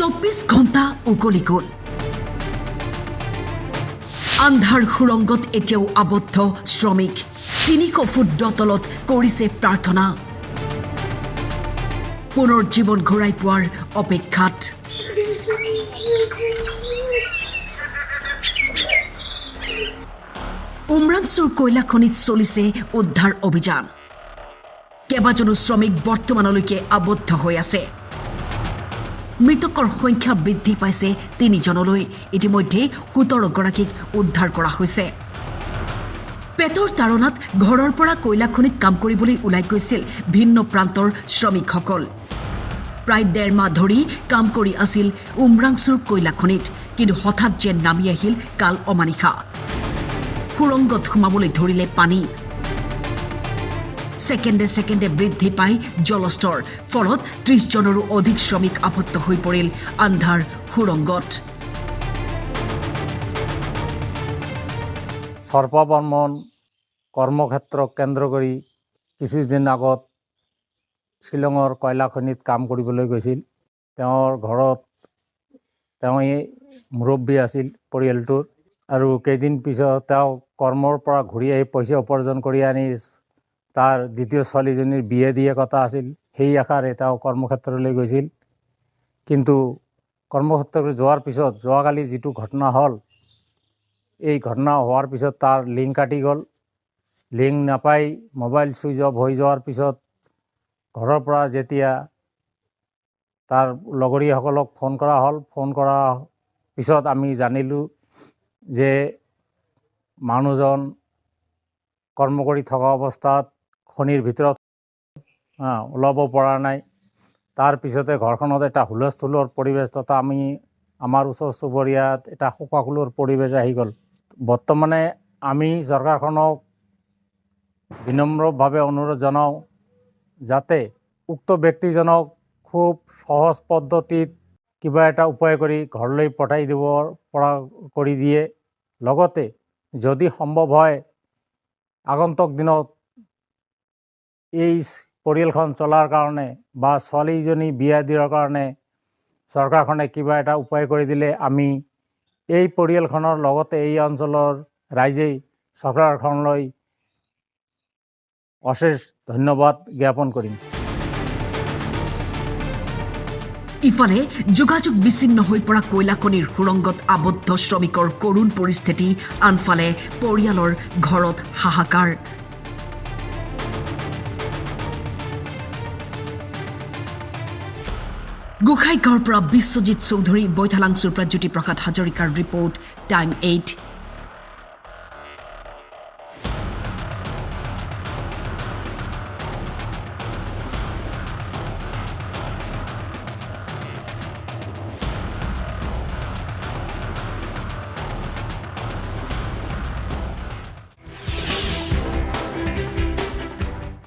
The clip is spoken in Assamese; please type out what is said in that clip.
24 ঘণ্টা উকলি গ'ল। আন্ধাৰ সুৰংগত এতিয়াও আবদ্ধ শ্ৰমিক 300 ফুট তলত কৰিছে প্ৰাৰ্থনা পুনৰ জীৱন ঘূৰাই পোৱাৰ অপেক্ষাত। উমৰাংচুৰ কয়লা খনিত চলিছে উদ্ধাৰ অভিযান। কেইবাজনো শ্ৰমিক বৰ্তমানলৈকে আবদ্ধ হৈ আছে। মৃতকৰ সংখ্যা বৃদ্ধি পাইছে 3 জনলৈ। ইতিমধ্যে 17 গৰাকীক উদ্ধাৰ কৰা হৈছে। পেটৰ তাৰণাত ঘৰৰ পৰা কয়লা খনিত কাম কৰিবলৈ ওলাই গৈছিল ভিন্ন প্ৰান্তৰ শ্ৰমিকসকল। প্ৰায় 1.5 মাহ ধৰি কাম কৰি আছিল উমৰাংচুৰ কয়লা খনিত, কিন্তু হঠাৎ যেন নামি আহিল কাল অমানিশা। সুৰংগত সোমাবলৈ ধৰিলে পানী। সেকেণ্ডে বৃদ্ধি পায় জলস্তৰ। ফলত 30 জনৰো অধিক শ্ৰমিক আবদ্ধ হৈ পৰিল আন্ধাৰ সুৰংগত। সৰ্পা বৰ্মন কৰ্মক্ষেত্ৰক কেন্দ্ৰ কৰি কিছুদিন আগত শ্বিলঙৰ কয়লা খনিত কাম কৰিবলৈ গৈছিল। তেওঁৰ ঘৰত তেওঁই মুৰব্বী আছিল পৰিয়ালটোৰ, আৰু কেইদিন পিছত তেওঁ কৰ্মৰ পৰা ঘূৰি আহি পইচা উপাৰ্জন কৰি আনি তাৰ দ্বিতীয় ছোৱালীজনীৰ বিয়ে দিয়ে কথা আছিল। সেই আশাৰে তেওঁ কৰ্মক্ষেত্ৰলৈ গৈছিল। কিন্তু কৰ্মক্ষেত্ৰলৈ যোৱাৰ পিছত যোৱাকালি যিটো ঘটনা হ'ল, এই ঘটনা হোৱাৰ পিছত তাৰ লিংক কাটি গ'ল। লিংক নাপাই মোবাইল ছুইচ অফ হৈ যোৱাৰ পিছত ঘৰৰ পৰা যেতিয়া তাৰ লগৰীয়াসকলক ফোন কৰা হ'ল, ফোন কৰাৰ পিছত আমি জানিলোঁ যে মানুহজন কৰ্ম কৰি থকা অৱস্থাত খনিৰ ভিতৰত ওলাব পৰা নাই। তাৰ পিছতে ঘৰখনত এটা হুলস্থুলৰ পৰিৱেশ তথা আমাৰ ওচৰ চুবুৰীয়াত এটা শোকাকুলৰ পৰিৱেশ আহি গ'ল। বৰ্তমানে আমি চৰকাৰখনক বিনম্ৰভাৱে অনুৰোধ জনাওঁ যাতে উক্ত ব্যক্তিজনক খুব সহজ পদ্ধতিত কিবা এটা উপায় কৰি ঘৰলৈ পঠাই দিব পৰা কৰি দিয়ে। লগতে যদি সম্ভৱ হয় আগন্তুক দিনত এই পৰিয়ালখন চলাৰ কাৰণে বা ছোৱালীজনী বিয়া দিয়াৰ কাৰণে চৰকাৰখনে কিবা এটা উপায় কৰি দিলে আমি এই পৰিয়ালখনৰ লগতে এই অঞ্চলৰ ৰাইজেই চৰকাৰখনলৈ অশেষ ধন্যবাদ জ্ঞাপন কৰিম। ইফালে যোগাযোগ বিচ্ছিন্ন হৈ পৰা কয়লা খনিৰ সুৰংগত আবদ্ধ শ্ৰমিকৰ কৰুণ পৰিস্থিতি, আনফালে পৰিয়ালৰ ঘৰত হাহাকাৰ। গোসাইগাঁৱৰ পৰা বিশ্বজিৎ চৌধুৰী, বৈঠালাংচুৰ পৰা জ্যোতিপ্ৰসাদ হাজৰিকাৰ ৰিপৰ্ট, টাইম 8।